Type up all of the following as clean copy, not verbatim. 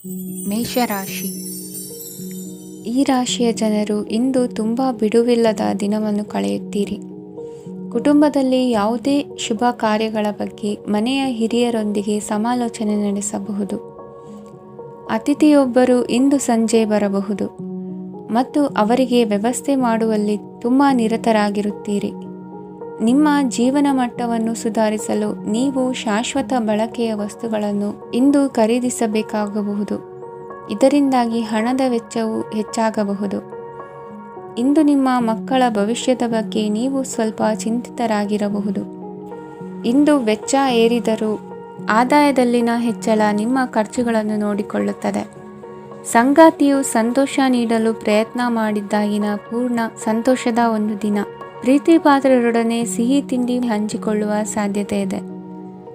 ಮೇಷರಾಶಿ. ಈ ರಾಶಿಯ ಜನರು ಇಂದು ತುಂಬ ಬಿಡುವಿಲ್ಲದ ದಿನವನ್ನು ಕಳೆಯುತ್ತೀರಿ. ಕುಟುಂಬದಲ್ಲಿ ಯಾವುದೇ ಶುಭ ಕಾರ್ಯಗಳ ಬಗ್ಗೆ ಮನೆಯ ಹಿರಿಯರೊಂದಿಗೆ ಸಮಾಲೋಚನೆ ನಡೆಸಬಹುದು. ಅತಿಥಿಯೊಬ್ಬರು ಇಂದು ಸಂಜೆ ಬರಬಹುದು ಮತ್ತು ಅವರಿಗೆ ವ್ಯವಸ್ಥೆ ಮಾಡುವಲ್ಲಿ ತುಂಬ ನಿರತರಾಗಿರುತ್ತೀರಿ. ನಿಮ್ಮ ಜೀವನ ಮಟ್ಟವನ್ನು ಸುಧಾರಿಸಲು ನೀವು ಶಾಶ್ವತ ಬಳಕೆಯ ವಸ್ತುಗಳನ್ನು ಇಂದು ಖರೀದಿಸಬೇಕಾಗಬಹುದು. ಇದರಿಂದಾಗಿ ಹಣದ ವೆಚ್ಚವು ಹೆಚ್ಚಾಗಬಹುದು. ಇಂದು ನಿಮ್ಮ ಮಕ್ಕಳ ಭವಿಷ್ಯದ ಬಗ್ಗೆ ನೀವು ಸ್ವಲ್ಪ ಚಿಂತಿತರಾಗಿರಬಹುದು. ಇಂದು ವೆಚ್ಚ ಏರಿದರೂ ಆದಾಯದಲ್ಲಿನ ಹೆಚ್ಚಳ ನಿಮ್ಮ ಖರ್ಚುಗಳನ್ನು ನೋಡಿಕೊಳ್ಳುತ್ತದೆ. ಸಂಗಾತಿಯು ಸಂತೋಷ ನೀಡಲು ಪ್ರಯತ್ನ ಮಾಡಿದ್ದಾಗಿನ ಪೂರ್ಣ ಸಂತೋಷದ ಒಂದು ದಿನ. ಪ್ರೀತಿ ಪಾತ್ರರೊಡನೆ ಸಿಹಿ ತಿಂಡಿ ಹಂಚಿಕೊಳ್ಳುವ ಸಾಧ್ಯತೆ ಇದೆ.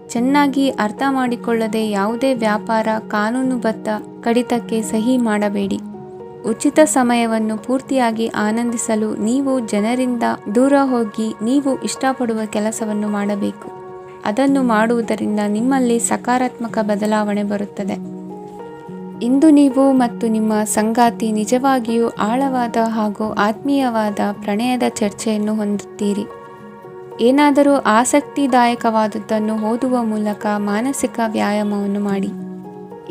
ಚೆನ್ನಾಗಿ ಅರ್ಥ ಮಾಡಿಕೊಳ್ಳದೆ ಯಾವುದೇ ವ್ಯಾಪಾರ ಕಾನೂನುಬದ್ಧ ಕಡಿತಕ್ಕೆ ಸಹಿ ಮಾಡಬೇಡಿ. ಉಚಿತ ಸಮಯವನ್ನು ಪೂರ್ತಿಯಾಗಿ ಆನಂದಿಸಲು ನೀವು ಜನರಿಂದ ದೂರ ಹೋಗಿ ನೀವು ಇಷ್ಟಪಡುವ ಕೆಲಸವನ್ನು ಮಾಡಬೇಕು. ಅದನ್ನು ಮಾಡುವುದರಿಂದ ನಿಮ್ಮಲ್ಲಿ ಸಕಾರಾತ್ಮಕ ಬದಲಾವಣೆ ಬರುತ್ತದೆ. ಇಂದು ನೀವು ಮತ್ತು ನಿಮ್ಮ ಸಂಗಾತಿ ನಿಜವಾಗಿಯೂ ಆಳವಾದ ಹಾಗೂ ಆತ್ಮೀಯವಾದ ಪ್ರಣಯದ ಚರ್ಚೆಯನ್ನು ಹೊಂದುತ್ತೀರಿ. ಏನಾದರೂ ಆಸಕ್ತಿದಾಯಕವಾದದ್ದನ್ನು ಓದುವ ಮೂಲಕ ಮಾನಸಿಕ ವ್ಯಾಯಾಮವನ್ನು ಮಾಡಿ.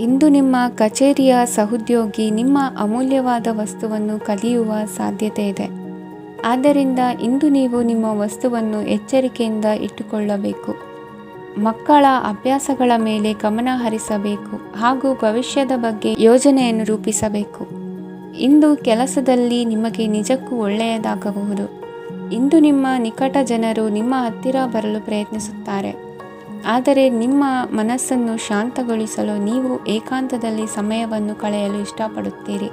ಇಂದು ನಿಮ್ಮ ಕಚೇರಿಯ ಸಹೋದ್ಯೋಗಿ ನಿಮ್ಮ ಅಮೂಲ್ಯವಾದ ವಸ್ತುವನ್ನು ಕದಿಯುವ ಸಾಧ್ಯತೆ ಇದೆ. ಆದ್ದರಿಂದ ಇಂದು ನೀವು ನಿಮ್ಮ ವಸ್ತುವನ್ನು ಎಚ್ಚರಿಕೆಯಿಂದ ಇಟ್ಟುಕೊಳ್ಳಬೇಕು. ಮಕ್ಕಳ ಅಭ್ಯಾಸಗಳ ಮೇಲೆ ಗಮನ ಹರಿಸಬೇಕು ಹಾಗೂ ಭವಿಷ್ಯದ ಬಗ್ಗೆ ಯೋಜನೆಯನ್ನು ರೂಪಿಸಬೇಕು. ಇಂದು ಕೆಲಸದಲ್ಲಿ ನಿಮಗೆ ನಿಜಕ್ಕೂ ಒಳ್ಳೆಯದಾಗಬಹುದು. ಇಂದು ನಿಮ್ಮ ನಿಕಟ ಜನರು ನಿಮ್ಮ ಹತ್ತಿರ ಬರಲು ಪ್ರಯತ್ನಿಸುತ್ತಾರೆ. ಆದರೆ ನಿಮ್ಮ ಮನಸ್ಸನ್ನು ಶಾಂತಗೊಳಿಸಲು ನೀವು ಏಕಾಂತದಲ್ಲಿ ಸಮಯವನ್ನು ಕಳೆಯಲು ಇಷ್ಟಪಡುತ್ತೀರಿ.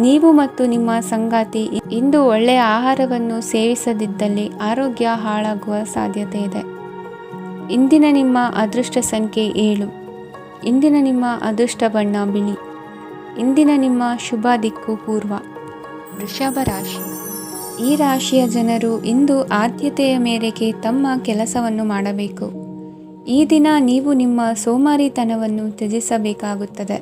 ನೀವು ಮತ್ತು ನಿಮ್ಮ ಸಂಗಾತಿ ಇಂದು ಒಳ್ಳೆಯ ಆಹಾರವನ್ನು ಸೇವಿಸದಿದ್ದಲ್ಲಿ ಆರೋಗ್ಯ ಹಾಳಾಗುವ ಸಾಧ್ಯತೆ ಇದೆ. ಇಂದಿನ ನಿಮ್ಮ ಅದೃಷ್ಟ ಸಂಖ್ಯೆ 7. ಇಂದಿನ ನಿಮ್ಮ ಅದೃಷ್ಟ ಬಣ್ಣ ಬಿಳಿ. ಇಂದಿನ ನಿಮ್ಮ ಶುಭ ದಿಕ್ಕು ಪೂರ್ವ. ವೃಷಭ ರಾಶಿ. ಈ ರಾಶಿಯ ಜನರು ಇಂದು ಆದ್ಯತೆಯ ಮೇರೆಗೆ ತಮ್ಮ ಕೆಲಸವನ್ನು ಮಾಡಬೇಕು. ಈ ದಿನ ನೀವು ನಿಮ್ಮ ಸೋಮಾರಿತನವನ್ನು ತ್ಯಜಿಸಬೇಕಾಗುತ್ತದೆ.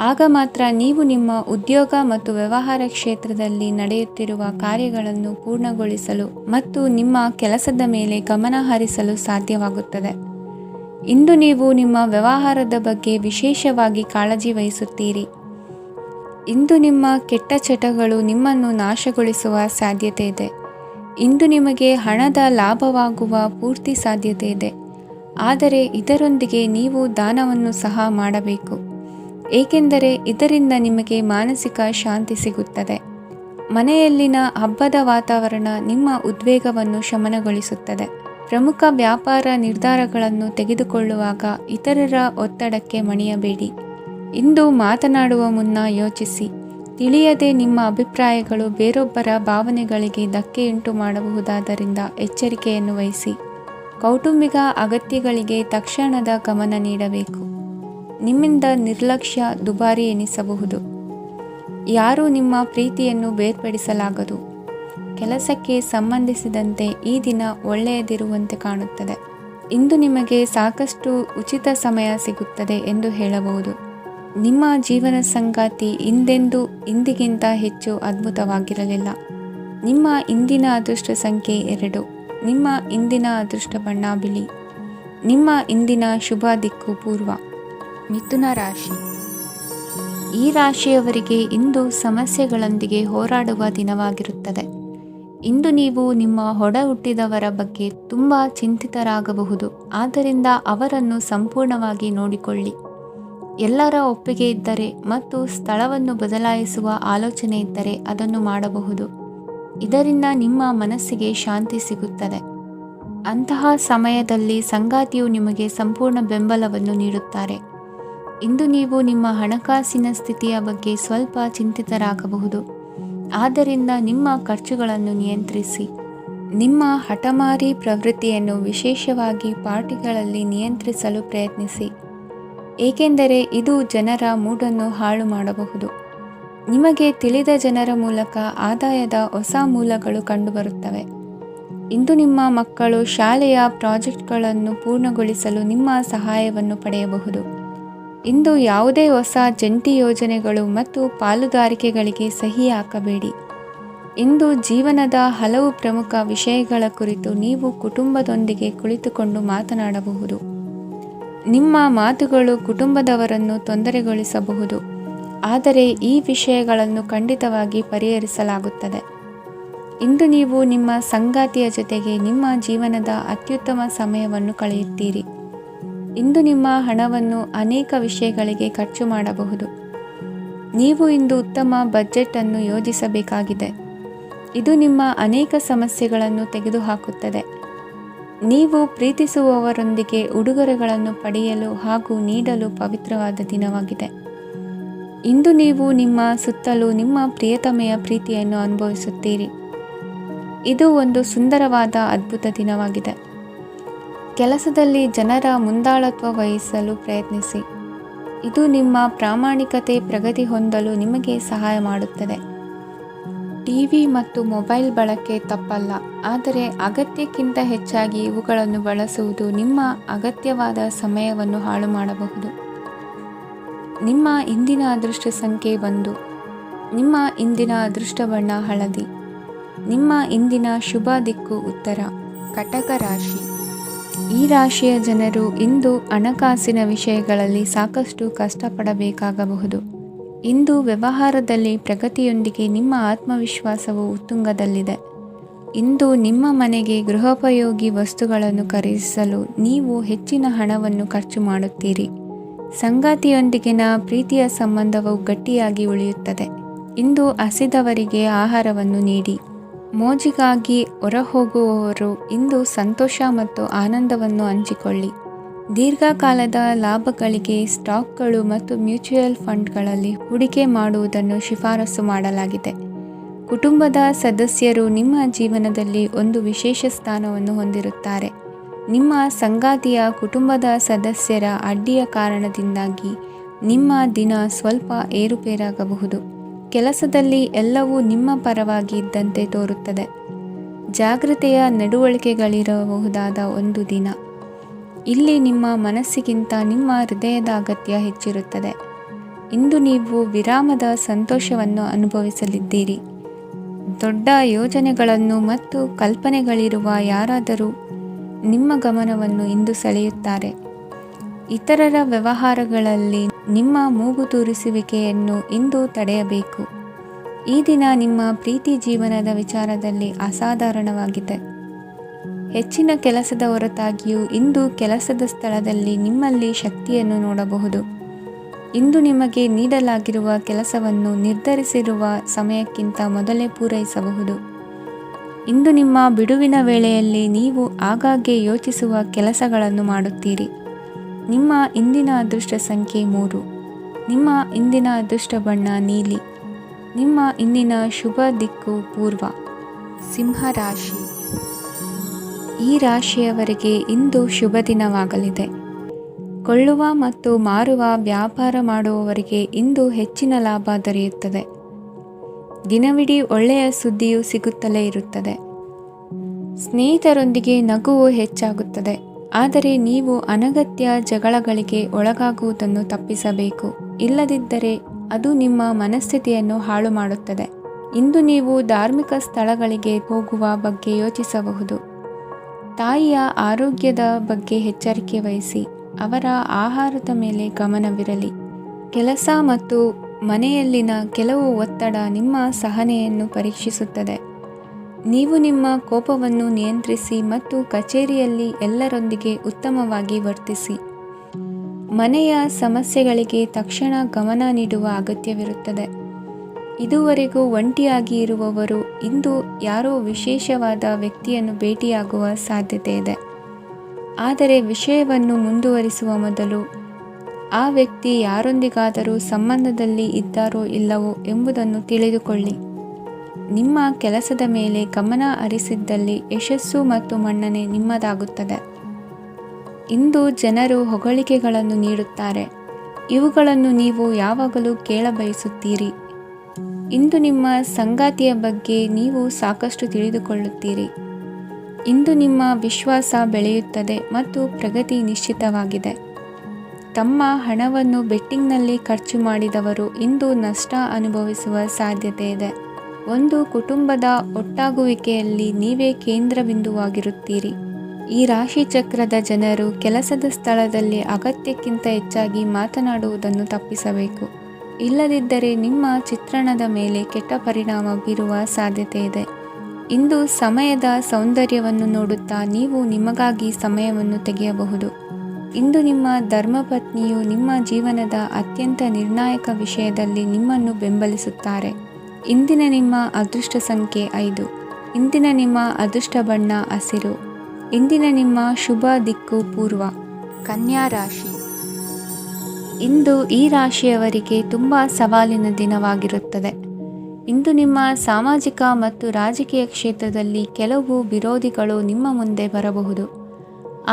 ಆಗ ಮಾತ್ರ ನೀವು ನಿಮ್ಮ ಉದ್ಯೋಗ ಮತ್ತು ವ್ಯವಹಾರ ಕ್ಷೇತ್ರದಲ್ಲಿ ನಡೆಯುತ್ತಿರುವ ಕಾರ್ಯಗಳನ್ನು ಪೂರ್ಣಗೊಳಿಸಲು ಮತ್ತು ನಿಮ್ಮ ಕೆಲಸದ ಮೇಲೆ ಗಮನ ಹರಿಸಲು ಸಾಧ್ಯವಾಗುತ್ತದೆ. ಇಂದು ನೀವು ನಿಮ್ಮ ವ್ಯವಹಾರದ ಬಗ್ಗೆ ವಿಶೇಷವಾಗಿ ಕಾಳಜಿ ವಹಿಸುತ್ತೀರಿ. ಇಂದು ನಿಮ್ಮ ಕೆಟ್ಟ ಚಟಗಳು ನಿಮ್ಮನ್ನು ನಾಶಗೊಳಿಸುವ ಸಾಧ್ಯತೆ ಇದೆ. ಇಂದು ನಿಮಗೆ ಹಣದ ಲಾಭವಾಗುವ ಪೂರ್ತಿ ಸಾಧ್ಯತೆ ಇದೆ. ಆದರೆ ಇದರೊಂದಿಗೆ ನೀವು ದಾನವನ್ನು ಸಹ ಮಾಡಬೇಕು, ಏಕೆಂದರೆ ಇದರಿಂದ ನಿಮಗೆ ಮಾನಸಿಕ ಶಾಂತಿ ಸಿಗುತ್ತದೆ. ಮನೆಯಲ್ಲಿನ ಹಬ್ಬದ ವಾತಾವರಣ ನಿಮ್ಮ ಉದ್ವೇಗವನ್ನು ಶಮನಗೊಳಿಸುತ್ತದೆ. ಪ್ರಮುಖ ವ್ಯಾಪಾರ ನಿರ್ಧಾರಗಳನ್ನು ತೆಗೆದುಕೊಳ್ಳುವಾಗ ಇತರರ ಒತ್ತಡಕ್ಕೆ ಮಣಿಯಬೇಡಿ. ಇಂದು ಮಾತನಾಡುವ ಮುನ್ನ ಯೋಚಿಸಿ. ತಿಳಿಯದೆ ನಿಮ್ಮ ಅಭಿಪ್ರಾಯಗಳು ಬೇರೊಬ್ಬರ ಭಾವನೆಗಳಿಗೆ ಧಕ್ಕೆಯುಂಟು ಮಾಡಬಹುದಾದ್ದರಿಂದ ಎಚ್ಚರಿಕೆಯನ್ನು ವಹಿಸಿ. ಕೌಟುಂಬಿಕ ಅಗತ್ಯಗಳಿಗೆ ತಕ್ಷಣದ ಗಮನ ನೀಡಬೇಕು. ನಿಮ್ಮಿಂದ ನಿರ್ಲಕ್ಷ್ಯ ದುಬಾರಿ ಎನಿಸಬಹುದು. ಯಾರೂ ನಿಮ್ಮ ಪ್ರೀತಿಯನ್ನು ಬೇರ್ಪಡಿಸಲಾಗದು. ಕೆಲಸಕ್ಕೆ ಸಂಬಂಧಿಸಿದಂತೆ ಈ ದಿನ ಒಳ್ಳೆಯದಿರುವಂತೆ ಕಾಣುತ್ತದೆ. ಇಂದು ನಿಮಗೆ ಸಾಕಷ್ಟು ಉಚಿತ ಸಮಯ ಸಿಗುತ್ತದೆ ಎಂದು ಹೇಳಬಹುದು. ನಿಮ್ಮ ಜೀವನ ಸಂಗಾತಿ ಇಂದಿಗಿಂತ ಹೆಚ್ಚು ಅದ್ಭುತವಾಗಿರಲಿಲ್ಲ. ನಿಮ್ಮ ಇಂದಿನ ಅದೃಷ್ಟ ಸಂಖ್ಯೆ 2. ನಿಮ್ಮ ಇಂದಿನ ಅದೃಷ್ಟ ಬಣ್ಣ ಬಿಳಿ. ನಿಮ್ಮ ಇಂದಿನ ಶುಭ ದಿಕ್ಕು ಪೂರ್ವ. ಮಿಥುನ ರಾಶಿ. ಈ ರಾಶಿಯವರಿಗೆ ಇಂದು ಸಮಸ್ಯೆಗಳೊಂದಿಗೆ ಹೋರಾಡುವ ದಿನವಾಗಿರುತ್ತದೆ. ಇಂದು ನೀವು ನಿಮ್ಮ ಒಡ ಹುಟ್ಟಿದವರ ಬಗ್ಗೆ ತುಂಬ ಚಿಂತಿತರಾಗಬಹುದು. ಆದ್ದರಿಂದ ಅವರನ್ನು ಸಂಪೂರ್ಣವಾಗಿ ನೋಡಿಕೊಳ್ಳಿ. ಎಲ್ಲರ ಒಪ್ಪಿಗೆ ಇದ್ದರೆ ಮತ್ತು ಸ್ಥಳವನ್ನು ಬದಲಾಯಿಸುವ ಆಲೋಚನೆ ಇದ್ದರೆ ಅದನ್ನು ಮಾಡಬಹುದು. ಇದರಿಂದ ನಿಮ್ಮ ಮನಸ್ಸಿಗೆ ಶಾಂತಿ ಸಿಗುತ್ತದೆ. ಅಂತಹ ಸಮಯದಲ್ಲಿ ಸಂಗಾತಿಯು ನಿಮಗೆ ಸಂಪೂರ್ಣ ಬೆಂಬಲವನ್ನು ನೀಡುತ್ತಾರೆ. ಇಂದು ನೀವು ನಿಮ್ಮ ಹಣಕಾಸಿನ ಸ್ಥಿತಿಯ ಬಗ್ಗೆ ಸ್ವಲ್ಪ ಚಿಂತಿತರಾಗಬಹುದು. ಆದ್ದರಿಂದ ನಿಮ್ಮ ಖರ್ಚುಗಳನ್ನು ನಿಯಂತ್ರಿಸಿ. ನಿಮ್ಮ ಹಠಮಾರಿ ಪ್ರವೃತ್ತಿಯನ್ನು ವಿಶೇಷವಾಗಿ ಪಾರ್ಟಿಗಳಲ್ಲಿ ನಿಯಂತ್ರಿಸಲು ಪ್ರಯತ್ನಿಸಿ, ಏಕೆಂದರೆ ಇದು ಜನರ ಮೂಡನ್ನು ಹಾಳು ಮಾಡಬಹುದು. ನಿಮಗೆ ತಿಳಿದ ಜನರ ಮೂಲಕ ಆದಾಯದ ಹೊಸ ಮೂಲಗಳು ಕಂಡುಬರುತ್ತವೆ. ಇಂದು ನಿಮ್ಮ ಮಕ್ಕಳು ಶಾಲೆಯ ಪ್ರಾಜೆಕ್ಟ್ಗಳನ್ನು ಪೂರ್ಣಗೊಳಿಸಲು ನಿಮ್ಮ ಸಹಾಯವನ್ನು ಪಡೆಯಬಹುದು. ಇಂದು ಯಾವುದೇ ಹೊಸ ಜಂಟಿ ಯೋಜನೆಗಳು ಮತ್ತು ಪಾಲುದಾರಿಕೆಗಳಿಗೆ ಸಹಿ ಹಾಕಬೇಡಿ. ಇಂದು ಜೀವನದ ಹಲವು ಪ್ರಮುಖ ವಿಷಯಗಳ ಕುರಿತು ನೀವು ಕುಟುಂಬದೊಂದಿಗೆ ಕುಳಿತುಕೊಂಡು ಮಾತನಾಡಬಹುದು. ನಿಮ್ಮ ಮಾತುಗಳು ಕುಟುಂಬದವರನ್ನು ತೊಂದರೆಗೊಳಿಸಬಹುದು, ಆದರೆ ಈ ವಿಷಯಗಳನ್ನು ಖಂಡಿತವಾಗಿ ಪರಿಹರಿಸಲಾಗುತ್ತದೆ. ಇಂದು ನೀವು ನಿಮ್ಮ ಸಂಗಾತಿಯ ಜೊತೆಗೆ ನಿಮ್ಮ ಜೀವನದ ಅತ್ಯುತ್ತಮ ಸಮಯವನ್ನು ಕಳೆಯುತ್ತೀರಿ. ಇಂದು ನಿಮ್ಮ ಹಣವನ್ನು ಅನೇಕ ವಿಷಯಗಳಿಗೆ ಖರ್ಚು ಮಾಡಬಹುದು. ನೀವು ಇಂದು ಉತ್ತಮ ಬಜೆಟ್ ಅನ್ನು ಯೋಜಿಸಬೇಕಾಗಿದೆ. ಇದು ನಿಮ್ಮ ಅನೇಕ ಸಮಸ್ಯೆಗಳನ್ನು ತೆಗೆದುಹಾಕುತ್ತದೆ. ನೀವು ಪ್ರೀತಿಸುವವರೊಂದಿಗೆ ಉಡುಗೊರೆಗಳನ್ನು ಪಡೆಯಲು ಹಾಗೂ ನೀಡಲು ಪವಿತ್ರವಾದ ದಿನವಾಗಿದೆ. ಇಂದು ನೀವು ನಿಮ್ಮ ಸುತ್ತಲೂ ನಿಮ್ಮ ಪ್ರಿಯತಮೆಯ ಪ್ರೀತಿಯನ್ನು ಅನುಭವಿಸುತ್ತೀರಿ. ಇದು ಒಂದು ಸುಂದರವಾದ ಅದ್ಭುತ ದಿನವಾಗಿದೆ. ಕೆಲಸದಲ್ಲಿ ಜನರ ಮುಂದಾಳತ್ವ ವಹಿಸಲು ಪ್ರಯತ್ನಿಸಿ. ಇದು ನಿಮ್ಮ ಪ್ರಾಮಾಣಿಕತೆ ಪ್ರಗತಿ ಹೊಂದಲು ನಿಮಗೆ ಸಹಾಯ ಮಾಡುತ್ತದೆ. ಟಿವಿ ಮತ್ತು ಮೊಬೈಲ್ ಬಳಕೆ ತಪ್ಪಲ್ಲ, ಆದರೆ ಅಗತ್ಯಕ್ಕಿಂತ ಹೆಚ್ಚಾಗಿ ಇವುಗಳನ್ನು ಬಳಸುವುದು ನಿಮ್ಮ ಅಗತ್ಯವಾದ ಸಮಯವನ್ನು ಹಾಳು ಮಾಡಬಹುದು. ನಿಮ್ಮ ಇಂದಿನ ಅದೃಷ್ಟ ಸಂಖ್ಯೆ 1. ನಿಮ್ಮ ಇಂದಿನ ಅದೃಷ್ಟ ಬಣ್ಣ ಹಳದಿ. ನಿಮ್ಮ ಇಂದಿನ ಶುಭ ದಿಕ್ಕು ಉತ್ತರ. ಕಟಕ ರಾಶಿ. ಈ ರಾಶಿಯ ಜನರು ಇಂದು ಹಣಕಾಸಿನ ವಿಷಯಗಳಲ್ಲಿ ಸಾಕಷ್ಟು ಕಷ್ಟಪಡಬೇಕಾಗಬಹುದು. ಇಂದು ವ್ಯವಹಾರದಲ್ಲಿ ಪ್ರಗತಿಯೊಂದಿಗೆ ನಿಮ್ಮ ಆತ್ಮವಿಶ್ವಾಸವು ಉತ್ತುಂಗದಲ್ಲಿದೆ. ಇಂದು ನಿಮ್ಮ ಮನೆಗೆ ಗೃಹೋಪಯೋಗಿ ವಸ್ತುಗಳನ್ನು ಖರೀದಿಸಲು ನೀವು ಹೆಚ್ಚಿನ ಹಣವನ್ನು ಖರ್ಚು ಮಾಡುತ್ತೀರಿ. ಸಂಗಾತಿಯೊಂದಿಗಿನ ಪ್ರೀತಿಯ ಸಂಬಂಧವು ಗಟ್ಟಿಯಾಗಿ ಉಳಿಯುತ್ತದೆ. ಇಂದು ಹಸಿದವರಿಗೆ ಆಹಾರವನ್ನು ನೀಡಿ. ಮೋಜಿಗಾಗಿ ಹೊರಹೋಗುವವರು ಇಂದು ಸಂತೋಷ ಮತ್ತು ಆನಂದವನ್ನು ಹಂಚಿಕೊಳ್ಳಿ. ದೀರ್ಘಕಾಲದ ಲಾಭಗಳಿಗೆ ಸ್ಟಾಕ್ಗಳು ಮತ್ತು ಮ್ಯೂಚುವಲ್ ಫಂಡ್ಗಳಲ್ಲಿ ಹೂಡಿಕೆ ಮಾಡುವುದನ್ನು ಶಿಫಾರಸು ಮಾಡಲಾಗಿದೆ. ಕುಟುಂಬದ ಸದಸ್ಯರು ನಿಮ್ಮ ಜೀವನದಲ್ಲಿ ಒಂದು ವಿಶೇಷ ಸ್ಥಾನವನ್ನು ಹೊಂದಿರುತ್ತಾರೆ. ನಿಮ್ಮ ಸಂಗಾತಿಯ ಕುಟುಂಬದ ಸದಸ್ಯರ ಅಡ್ಡಿಯ ಕಾರಣದಿಂದಾಗಿ ನಿಮ್ಮ ದಿನ ಸ್ವಲ್ಪ ಏರುಪೇರಾಗಬಹುದು. ಕೆಲಸದಲ್ಲಿ ಎಲ್ಲವೂ ನಿಮ್ಮ ಪರವಾಗಿ ಇದ್ದಂತೆ ತೋರುತ್ತದೆ. ಜಾಗೃತೆಯ ನಡವಳಿಕೆಗಳಿರಬಹುದಾದ ಒಂದು ದಿನ. ಇಲ್ಲಿ ನಿಮ್ಮ ಮನಸ್ಸಿಗಿಂತ ನಿಮ್ಮ ಹೃದಯದ ಅಗತ್ಯ ಹೆಚ್ಚಿರುತ್ತದೆ. ಇಂದು ನೀವು ವಿರಾಮದ ಸಂತೋಷವನ್ನು ಅನುಭವಿಸಲಿದ್ದೀರಿ. ದೊಡ್ಡ ಯೋಜನೆಗಳನ್ನು ಮತ್ತು ಕಲ್ಪನೆಗಳಿರುವ ಯಾರಾದರೂ ನಿಮ್ಮ ಗಮನವನ್ನು ಇಂದು ಸೆಳೆಯುತ್ತಾರೆ. ಇತರರ ವ್ಯವಹಾರಗಳಲ್ಲಿ ನಿಮ್ಮ ಮೂಗು ತೂರಿಸುವಿಕೆಯನ್ನು ಇಂದು ತಡೆಯಬೇಕು. ಈ ದಿನ ನಿಮ್ಮ ಪ್ರೀತಿ ಜೀವನದ ವಿಚಾರದಲ್ಲಿ ಅಸಾಧಾರಣವಾಗಿದೆ. ಹೆಚ್ಚಿನ ಕೆಲಸದ ಹೊರತಾಗಿಯೂ ಇಂದು ಕೆಲಸದ ಸ್ಥಳದಲ್ಲಿ ನಿಮ್ಮಲ್ಲಿ ಶಕ್ತಿಯನ್ನು ನೋಡಬಹುದು. ಇಂದು ನಿಮಗೆ ನೀಡಲಾಗಿರುವ ಕೆಲಸವನ್ನು ನಿರ್ಧರಿಸಿರುವ ಸಮಯಕ್ಕಿಂತ ಮೊದಲೇ ಪೂರೈಸಬಹುದು. ಇಂದು ನಿಮ್ಮ ಬಿಡುವಿನ ವೇಳೆಯಲ್ಲಿ ನೀವು ಆಗಾಗ್ಗೆ ಯೋಚಿಸುವ ಕೆಲಸಗಳನ್ನು ಮಾಡುತ್ತೀರಿ. ನಿಮ್ಮ ಇಂದಿನ ಅದೃಷ್ಟ ಸಂಖ್ಯೆ 3. ನಿಮ್ಮ ಇಂದಿನ ಅದೃಷ್ಟ ಬಣ್ಣ ನೀಲಿ. ನಿಮ್ಮ ಇಂದಿನ ಶುಭ ದಿಕ್ಕು ಪೂರ್ವ. ಸಿಂಹ ರಾಶಿ. ಈ ರಾಶಿಯವರಿಗೆ ಇಂದು ಶುಭ ದಿನವಾಗಲಿದೆ. ಕೊಳ್ಳುವ ಮತ್ತು ಮಾರುವ ವ್ಯಾಪಾರ ಮಾಡುವವರಿಗೆ ಇಂದು ಹೆಚ್ಚಿನ ಲಾಭ ದೊರೆಯುತ್ತದೆ. ದಿನವಿಡೀ ಒಳ್ಳೆಯ ಸುದ್ದಿಯು ಸಿಗುತ್ತಲೇ ಇರುತ್ತದೆ. ಸ್ನೇಹಿತರೊಂದಿಗೆ ನಗುವು ಹೆಚ್ಚಾಗುತ್ತದೆ, ಆದರೆ ನೀವು ಅನಗತ್ಯ ಜಗಳಗಳಿಗೆ ಒಳಗಾಗುವುದನ್ನು ತಪ್ಪಿಸಬೇಕು. ಇಲ್ಲದಿದ್ದರೆ ಅದು ನಿಮ್ಮ ಮನಸ್ಥಿತಿಯನ್ನು ಹಾಳು ಮಾಡುತ್ತದೆ. ಇಂದು ನೀವು ಧಾರ್ಮಿಕ ಸ್ಥಳಗಳಿಗೆ ಹೋಗುವ ಬಗ್ಗೆ ಯೋಚಿಸಬಹುದು. ತಾಯಿಯ ಆರೋಗ್ಯದ ಬಗ್ಗೆ ಎಚ್ಚರಿಕೆ ವಹಿಸಿ. ಅವರ ಆಹಾರದ ಮೇಲೆ ಗಮನವಿರಲಿ. ಕೆಲಸ ಮತ್ತು ಮನೆಯಲ್ಲಿನ ಕೆಲವು ಒತ್ತಡ ನಿಮ್ಮ ಸಹನೆಯನ್ನು ಪರೀಕ್ಷಿಸುತ್ತದೆ. ನೀವು ನಿಮ್ಮ ಕೋಪವನ್ನು ನಿಯಂತ್ರಿಸಿ ಮತ್ತು ಕಚೇರಿಯಲ್ಲಿ ಎಲ್ಲರೊಂದಿಗೆ ಉತ್ತಮವಾಗಿ ವರ್ತಿಸಿ. ಮನೆಯ ಸಮಸ್ಯೆಗಳಿಗೆ ತಕ್ಷಣ ಗಮನ ನೀಡುವ ಅಗತ್ಯವಿರುತ್ತದೆ. ಇದುವರೆಗೂ ಒಂಟಿಯಾಗಿ ಇರುವವರು ಇಂದು ಯಾರೋ ವಿಶೇಷವಾದ ವ್ಯಕ್ತಿಯನ್ನು ಭೇಟಿಯಾಗುವ ಸಾಧ್ಯತೆ ಇದೆ. ಆದರೆ ವಿಷಯವನ್ನು ಮುಂದುವರಿಸುವ ಮೊದಲು ಆ ವ್ಯಕ್ತಿ ಯಾರೊಂದಿಗಾದರೂ ಸಂಬಂಧದಲ್ಲಿ ಇದ್ದಾರೋ ಇಲ್ಲವೋ ಎಂಬುದನ್ನು ತಿಳಿದುಕೊಳ್ಳಿ. ನಿಮ್ಮ ಕೆಲಸದ ಮೇಲೆ ಗಮನ ಹರಿಸಿದ್ದಲ್ಲಿ ಯಶಸ್ಸು ಮತ್ತು ಮನ್ನಣೆ ನಿಮ್ಮದಾಗುತ್ತದೆ. ಇಂದು ಜನರು ಹೊಗಳಿಕೆಗಳನ್ನು ನೀಡುತ್ತಾರೆ. ಇವುಗಳನ್ನು ನೀವು ಯಾವಾಗಲೂ ಕೇಳಬಯಸುತ್ತೀರಿ. ಇಂದು ನಿಮ್ಮ ಸಂಗಾತಿಯ ಬಗ್ಗೆ ನೀವು ಸಾಕಷ್ಟು ತಿಳಿದುಕೊಳ್ಳುತ್ತೀರಿ. ಇಂದು ನಿಮ್ಮ ವಿಶ್ವಾಸ ಬೆಳೆಯುತ್ತದೆ ಮತ್ತು ಪ್ರಗತಿ ನಿಶ್ಚಿತವಾಗಿದೆ. ತಮ್ಮ ಹಣವನ್ನು ಬೆಟ್ಟಿಂಗ್ನಲ್ಲಿ ಖರ್ಚು ಮಾಡಿದವರು ಇಂದು ನಷ್ಟ ಅನುಭವಿಸುವ ಸಾಧ್ಯತೆ ಇದೆ. ಒಂದು ಕುಟುಂಬದ ಒಟ್ಟಾಗುವಿಕೆಯಲ್ಲಿ ನೀವೇ ಕೇಂದ್ರ ಬಿಂದುವಾಗಿರುತ್ತೀರಿ. ಈ ರಾಶಿ ಚಕ್ರದ ಜನರು ಕೆಲಸದ ಸ್ಥಳದಲ್ಲಿ ಅಗತ್ಯಕ್ಕಿಂತ ಹೆಚ್ಚಾಗಿ ಮಾತನಾಡುವುದನ್ನು ತಪ್ಪಿಸಬೇಕು. ಇಲ್ಲದಿದ್ದರೆ ನಿಮ್ಮ ಚಿತ್ರಣದ ಮೇಲೆ ಕೆಟ್ಟ ಪರಿಣಾಮ ಬೀರುವ ಸಾಧ್ಯತೆ ಇದೆ. ಇಂದು ಸಮಯದ ಸೌಂದರ್ಯವನ್ನು ನೋಡುತ್ತಾ ನೀವು ನಿಮಗಾಗಿ ಸಮಯವನ್ನು ತೆಗೆಯಬಹುದು. ಇಂದು ನಿಮ್ಮ ಧರ್ಮಪತ್ನಿಯು ನಿಮ್ಮ ಜೀವನದ ಅತ್ಯಂತ ನಿರ್ಣಾಯಕ ವಿಷಯದಲ್ಲಿ ನಿಮ್ಮನ್ನು ಬೆಂಬಲಿಸುತ್ತಾರೆ. ಇಂದಿನ ನಿಮ್ಮ ಅದೃಷ್ಟ ಸಂಖ್ಯೆ 5. ಇಂದಿನ ನಿಮ್ಮ ಅದೃಷ್ಟ ಬಣ್ಣ ಹಸಿರು. ಇಂದಿನ ನಿಮ್ಮ ಶುಭ ದಿಕ್ಕು ಪೂರ್ವ. ಕನ್ಯಾ ರಾಶಿ. ಇಂದು ಈ ರಾಶಿಯವರಿಗೆ ತುಂಬ ಸವಾಲಿನ ದಿನವಾಗಿರುತ್ತದೆ. ಇಂದು ನಿಮ್ಮ ಸಾಮಾಜಿಕ ಮತ್ತು ರಾಜಕೀಯ ಕ್ಷೇತ್ರದಲ್ಲಿ ಕೆಲವು ವಿರೋಧಿಗಳು ನಿಮ್ಮ ಮುಂದೆ ಬರಬಹುದು.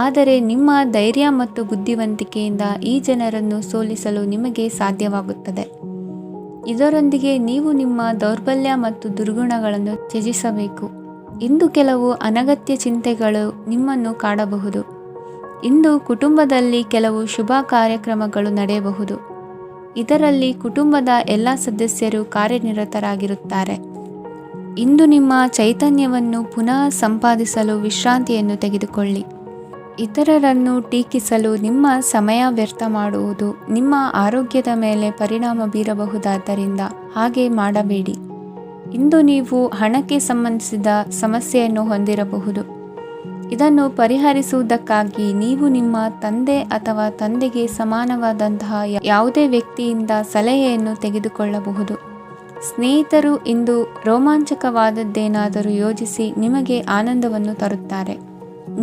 ಆದರೆ ನಿಮ್ಮ ಧೈರ್ಯ ಮತ್ತು ಬುದ್ಧಿವಂತಿಕೆಯಿಂದ ಈ ಜನರನ್ನು ಸೋಲಿಸಲು ನಿಮಗೆ ಸಾಧ್ಯವಾಗುತ್ತದೆ. ಇದರೊಂದಿಗೆ ನೀವು ನಿಮ್ಮ ದೌರ್ಬಲ್ಯ ಮತ್ತು ದುರ್ಗುಣಗಳನ್ನು ತ್ಯಜಿಸಬೇಕು. ಇಂದು ಕೆಲವು ಅನಗತ್ಯ ಚಿಂತೆಗಳು ನಿಮ್ಮನ್ನು ಕಾಡಬಹುದು. ಇಂದು ಕುಟುಂಬದಲ್ಲಿ ಕೆಲವು ಶುಭ ಕಾರ್ಯಕ್ರಮಗಳು ನಡೆಯಬಹುದು. ಇದರಲ್ಲಿ ಕುಟುಂಬದ ಎಲ್ಲ ಸದಸ್ಯರು ಕಾರ್ಯನಿರತರಾಗಿರುತ್ತಾರೆ. ಇಂದು ನಿಮ್ಮ ಚೈತನ್ಯವನ್ನು ಪುನಃ ಸಂಪಾದಿಸಲು ವಿಶ್ರಾಂತಿಯನ್ನು ತೆಗೆದುಕೊಳ್ಳಿ. ಇತರರನ್ನು ಟೀಕಿಸಲು ನಿಮ್ಮ ಸಮಯ ವ್ಯರ್ಥ ಮಾಡುವುದು ನಿಮ್ಮ ಆರೋಗ್ಯದ ಮೇಲೆ ಪರಿಣಾಮ ಬೀರಬಹುದಾದ್ದರಿಂದ ಹಾಗೆ ಮಾಡಬೇಡಿ. ಇಂದು ನೀವು ಹಣಕ್ಕೆ ಸಂಬಂಧಿಸಿದ ಸಮಸ್ಯೆಯನ್ನು ಹೊಂದಿರಬಹುದು. ಇದನ್ನು ಪರಿಹರಿಸುವುದಕ್ಕಾಗಿ ನೀವು ನಿಮ್ಮ ತಂದೆ ಅಥವಾ ತಂದೆಗೆ ಸಮಾನವಾದಂತಹ ಯಾವುದೇ ವ್ಯಕ್ತಿಯಿಂದ ಸಲಹೆಯನ್ನು ತೆಗೆದುಕೊಳ್ಳಬಹುದು. ಸ್ನೇಹಿತರು ಇಂದು ರೋಮಾಂಚಕವಾದದ್ದೇನಾದರೂ ಯೋಜಿಸಿ ನಿಮಗೆ ಆನಂದವನ್ನು ತರುತ್ತಾರೆ.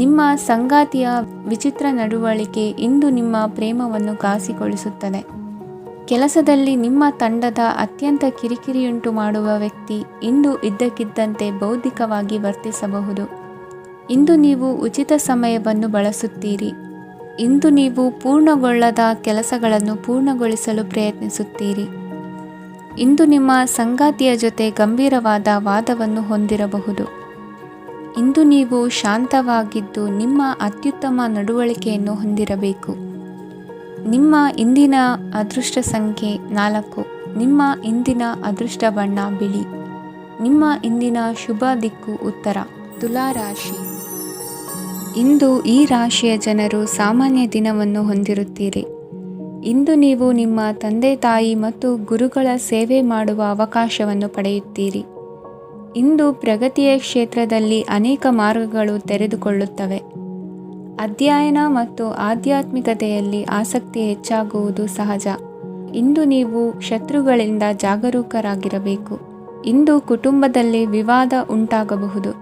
ನಿಮ್ಮ ಸಂಗಾತಿಯ ವಿಚಿತ್ರ ನಡವಳಿಕೆ ಇಂದು ನಿಮ್ಮ ಪ್ರೇಮವನ್ನು ಘಾಸಿಗೊಳಿಸುತ್ತದೆ. ಕೆಲಸದಲ್ಲಿ ನಿಮ್ಮ ತಂಡದ ಅತ್ಯಂತ ಕಿರಿಕಿರಿಯುಂಟು ಮಾಡುವ ವ್ಯಕ್ತಿ ಇಂದು ಇದ್ದಕ್ಕಿದ್ದಂತೆ ಬೌದ್ಧಿಕವಾಗಿ ವರ್ತಿಸಬಹುದು. ಇಂದು ನೀವು ಉಚಿತ ಸಮಯವನ್ನು ಬಳಸುತ್ತೀರಿ. ಇಂದು ನೀವು ಪೂರ್ಣಗೊಳ್ಳದ ಕೆಲಸಗಳನ್ನು ಪೂರ್ಣಗೊಳಿಸಲು ಪ್ರಯತ್ನಿಸುತ್ತೀರಿ. ಇಂದು ನಿಮ್ಮ ಸಂಗಾತಿಯ ಜೊತೆ ಗಂಭೀರವಾದ ವಾದವನ್ನು ಹೊಂದಿರಬಹುದು. ಇಂದು ನೀವು ಶಾಂತವಾಗಿದ್ದು ನಿಮ್ಮ ಅತ್ಯುತ್ತಮ ನಡವಳಿಕೆಯನ್ನು ಹೊಂದಿರಬೇಕು. ನಿಮ್ಮ ಇಂದಿನ ಅದೃಷ್ಟ ಸಂಖ್ಯೆ 4. ನಿಮ್ಮ ಇಂದಿನ ಅದೃಷ್ಟ ಬಣ್ಣ ಬಿಳಿ. ನಿಮ್ಮ ಇಂದಿನ ಶುಭ ದಿಕ್ಕು ಉತ್ತರ. ತುಲಾ ರಾಶಿ. ಇಂದು ಈ ರಾಶಿಯ ಜನರು ಸಾಮಾನ್ಯ ದಿನವನ್ನು ಹೊಂದಿರುತ್ತೀರಿ. ಇಂದು ನೀವು ನಿಮ್ಮ ತಂದೆ ತಾಯಿ ಮತ್ತು ಗುರುಗಳ ಸೇವೆ ಮಾಡುವ ಅವಕಾಶವನ್ನು ಪಡೆಯುತ್ತೀರಿ. ಇಂದು ಪ್ರಗತಿಯ ಕ್ಷೇತ್ರದಲ್ಲಿ ಅನೇಕ ಮಾರ್ಗಗಳು ತೆರೆದುಕೊಳ್ಳುತ್ತವೆ. ಅಧ್ಯಯನ ಮತ್ತು ಆಧ್ಯಾತ್ಮಿಕತೆಯಲ್ಲಿ ಆಸಕ್ತಿ ಹೆಚ್ಚಾಗುವುದು ಸಹಜ. ಇಂದು ನೀವು ಶತ್ರುಗಳಿಂದ ಜಾಗರೂಕರಾಗಿರಬೇಕು. ಇಂದು ಕುಟುಂಬದಲ್ಲಿ ವಿವಾದ ಉಂಟಾಗಬಹುದು,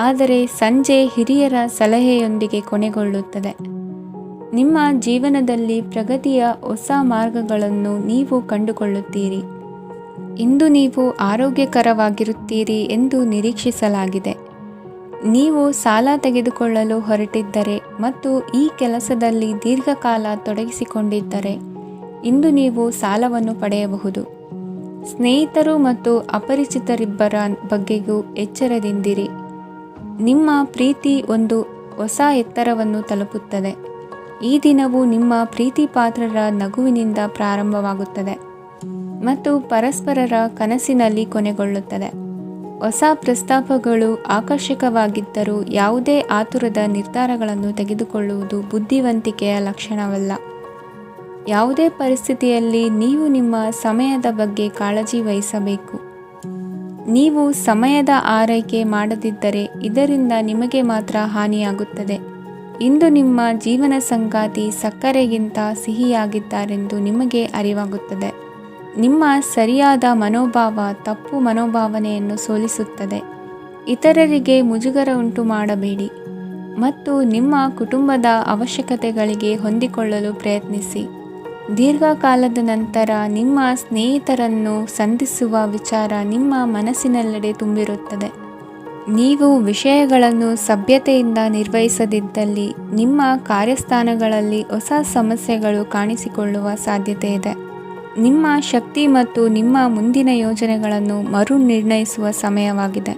ಆದರೆ ಸಂಜೆ ಹಿರಿಯರ ಸಲಹೆಯೊಂದಿಗೆ ಕೊನೆಗೊಳ್ಳುತ್ತದೆ. ನಿಮ್ಮ ಜೀವನದಲ್ಲಿ ಪ್ರಗತಿಯ ಹೊಸ ಮಾರ್ಗಗಳನ್ನು ನೀವು ಕಂಡುಕೊಳ್ಳುತ್ತೀರಿ. ಇಂದು ನೀವು ಆರೋಗ್ಯಕರವಾಗಿರುತ್ತೀರಿ ಎಂದು ನಿರೀಕ್ಷಿಸಲಾಗಿದೆ. ನೀವು ಸಾಲ ತೆಗೆದುಕೊಳ್ಳಲು ಹೊರಟಿದ್ದರೆ ಮತ್ತು ಈ ಕೆಲಸದಲ್ಲಿ ದೀರ್ಘಕಾಲ ತೊಡಗಿಸಿಕೊಂಡಿದ್ದರೆ ಇಂದು ನೀವು ಸಾಲವನ್ನು ಪಡೆಯಬಹುದು. ಸ್ನೇಹಿತರು ಮತ್ತು ಅಪರಿಚಿತರಿಬ್ಬರ ಬಗ್ಗೆಯೂ ಎಚ್ಚರದಿಂದಿರಿ. ನಿಮ್ಮ ಪ್ರೀತಿ ಒಂದು ಹೊಸ ಎತ್ತರವನ್ನು ತಲುಪುತ್ತದೆ. ಈ ದಿನವು ನಿಮ್ಮ ಪ್ರೀತಿ ಪಾತ್ರರ ನಗುವಿನಿಂದ ಪ್ರಾರಂಭವಾಗುತ್ತದೆ ಮತ್ತು ಪರಸ್ಪರರ ಕನಸಿನಲ್ಲಿ ಕೊನೆಗೊಳ್ಳುತ್ತದೆ. ಹೊಸ ಪ್ರಸ್ತಾಪಗಳು ಆಕರ್ಷಕವಾಗಿದ್ದರೂ ಯಾವುದೇ ಆತುರದ ನಿರ್ಧಾರಗಳನ್ನು ತೆಗೆದುಕೊಳ್ಳುವುದು ಬುದ್ಧಿವಂತಿಕೆಯ ಲಕ್ಷಣವಲ್ಲ. ಯಾವುದೇ ಪರಿಸ್ಥಿತಿಯಲ್ಲಿ ನೀವು ನಿಮ್ಮ ಸಮಯದ ಬಗ್ಗೆ ಕಾಳಜಿ ವಹಿಸಬೇಕು. ನೀವು ಸಮಯದ ಆರೈಕೆ ಮಾಡದಿದ್ದರೆ ಇದರಿಂದ ನಿಮಗೆ ಮಾತ್ರ ಹಾನಿಯಾಗುತ್ತದೆ. ಇಂದು ನಿಮ್ಮ ಜೀವನ ಸಂಗಾತಿ ಸಕ್ಕರೆಗಿಂತ ಸಿಹಿಯಾಗಿದ್ದಾರೆಂದು ನಿಮಗೆ ಅರಿವಾಗುತ್ತದೆ. ನಿಮ್ಮ ಸರಿಯಾದ ಮನೋಭಾವ ತಪ್ಪು ಮನೋಭಾವನೆಯನ್ನು ಸೋಲಿಸುತ್ತದೆ. ಇತರರಿಗೆ ಮುಜುಗರ ಉಂಟು ಮಾಡಬೇಡಿ ಮತ್ತು ನಿಮ್ಮ ಕುಟುಂಬದ ಅವಶ್ಯಕತೆಗಳಿಗೆ ಹೊಂದಿಕೊಳ್ಳಲು ಪ್ರಯತ್ನಿಸಿ. ದೀರ್ಘಕಾಲದ ನಂತರ ನಿಮ್ಮ ಸ್ನೇಹಿತರನ್ನು ಸಂಧಿಸುವ ವಿಚಾರ ನಿಮ್ಮ ಮನಸ್ಸಿನೆಲ್ಲೆಡೆ ತುಂಬಿರುತ್ತದೆ. ನೀವು ವಿಷಯಗಳನ್ನು ಸಭ್ಯತೆಯಿಂದ ನಿರ್ವಹಿಸದಿದ್ದಲ್ಲಿ ನಿಮ್ಮ ಕಾರ್ಯಸ್ಥಾನಗಳಲ್ಲಿ ಹೊಸ ಸಮಸ್ಯೆಗಳು ಕಾಣಿಸಿಕೊಳ್ಳುವ ಸಾಧ್ಯತೆ ಇದೆ. ನಿಮ್ಮ ಶಕ್ತಿ ಮತ್ತು ನಿಮ್ಮ ಮುಂದಿನ ಯೋಜನೆಗಳನ್ನು ಮರು ನಿರ್ಣಯಿಸುವ ಸಮಯವಾಗಿದೆ.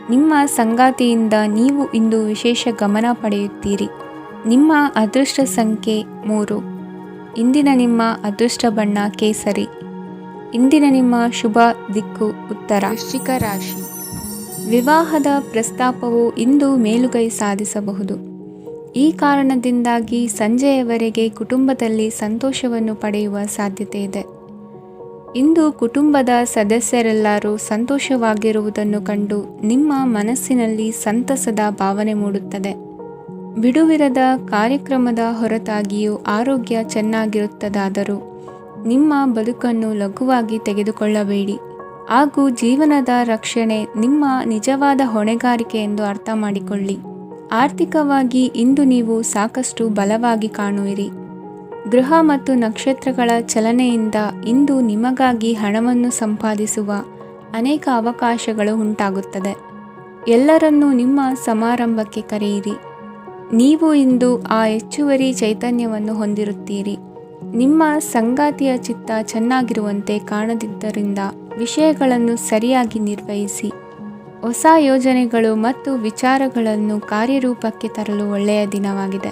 ನಿಮ್ಮ ಸಂಗಾತಿಯಿಂದ ನೀವು ಇಂದು ವಿಶೇಷ ಗಮನ ಪಡೆಯುತ್ತೀರಿ. ನಿಮ್ಮ ಅದೃಷ್ಟ ಸಂಖ್ಯೆ 3. ಇಂದಿನ ನಿಮ್ಮ ಅದೃಷ್ಟ ಬಣ್ಣ ಕೇಸರಿ. ಇಂದಿನ ನಿಮ್ಮ ಶುಭ ದಿಕ್ಕು ಉತ್ತರ. ವೃಶ್ಚಿಕ ರಾಶಿ. ವಿವಾಹದ ಪ್ರಸ್ತಾಪವು ಇಂದು ಮೇಲುಗೈ ಸಾಧಿಸಬಹುದು. ಈ ಕಾರಣದಿಂದಾಗಿ ಸಂಜೆಯವರೆಗೆ ಕುಟುಂಬದಲ್ಲಿ ಸಂತೋಷವನ್ನು ಪಡೆಯುವ ಸಾಧ್ಯತೆ ಇದೆ. ಇಂದು ಕುಟುಂಬದ ಸದಸ್ಯರೆಲ್ಲರೂ ಸಂತೋಷವಾಗಿರುವುದನ್ನು ಕಂಡು ನಿಮ್ಮ ಮನಸ್ಸಿನಲ್ಲಿ ಸಂತಸದ ಭಾವನೆ ಮೂಡುತ್ತದೆ. ಬಿಡುವಿರದ ಕಾರ್ಯಕ್ರಮದ ಹೊರತಾಗಿಯೂ ಆರೋಗ್ಯ ಚೆನ್ನಾಗಿರುತ್ತದಾದರೂ ನಿಮ್ಮ ಬದುಕನ್ನು ಲಘುವಾಗಿ ತೆಗೆದುಕೊಳ್ಳಬೇಡಿ ಹಾಗೂ ಜೀವನದ ರಕ್ಷಣೆ ನಿಮ್ಮ ನಿಜವಾದ ಹೊಣೆಗಾರಿಕೆ ಎಂದು ಅರ್ಥ ಮಾಡಿಕೊಳ್ಳಿ. ಆರ್ಥಿಕವಾಗಿ ಇಂದು ನೀವು ಸಾಕಷ್ಟು ಬಲವಾಗಿ ಕಾಣುವಿರಿ. ಗೃಹ ಮತ್ತು ನಕ್ಷತ್ರಗಳ ಚಲನೆಯಿಂದ ಇಂದು ನಿಮಗಾಗಿ ಹಣವನ್ನು ಸಂಪಾದಿಸುವ ಅನೇಕ ಅವಕಾಶಗಳು ಉಂಟಾಗುತ್ತದೆ. ಎಲ್ಲರನ್ನೂ ನಿಮ್ಮ ಸಮಾರಂಭಕ್ಕೆ ಕರೆಯಿರಿ. ನೀವು ಇಂದು ಆ ಹೆಚ್ಚುವರಿ ಚೈತನ್ಯವನ್ನು ಹೊಂದಿರುತ್ತೀರಿ. ನಿಮ್ಮ ಸಂಗಾತಿಯ ಚಿತ್ತ ಚೆನ್ನಾಗಿರುವಂತೆ ಕಾಣದಿದ್ದರಿಂದ ವಿಷಯಗಳನ್ನು ಸರಿಯಾಗಿ ನಿರ್ವಹಿಸಿ. ಹೊಸ ಯೋಜನೆಗಳು ಮತ್ತು ವಿಚಾರಗಳನ್ನು ಕಾರ್ಯರೂಪಕ್ಕೆ ತರಲು ಒಳ್ಳೆಯ ದಿನವಾಗಿದೆ.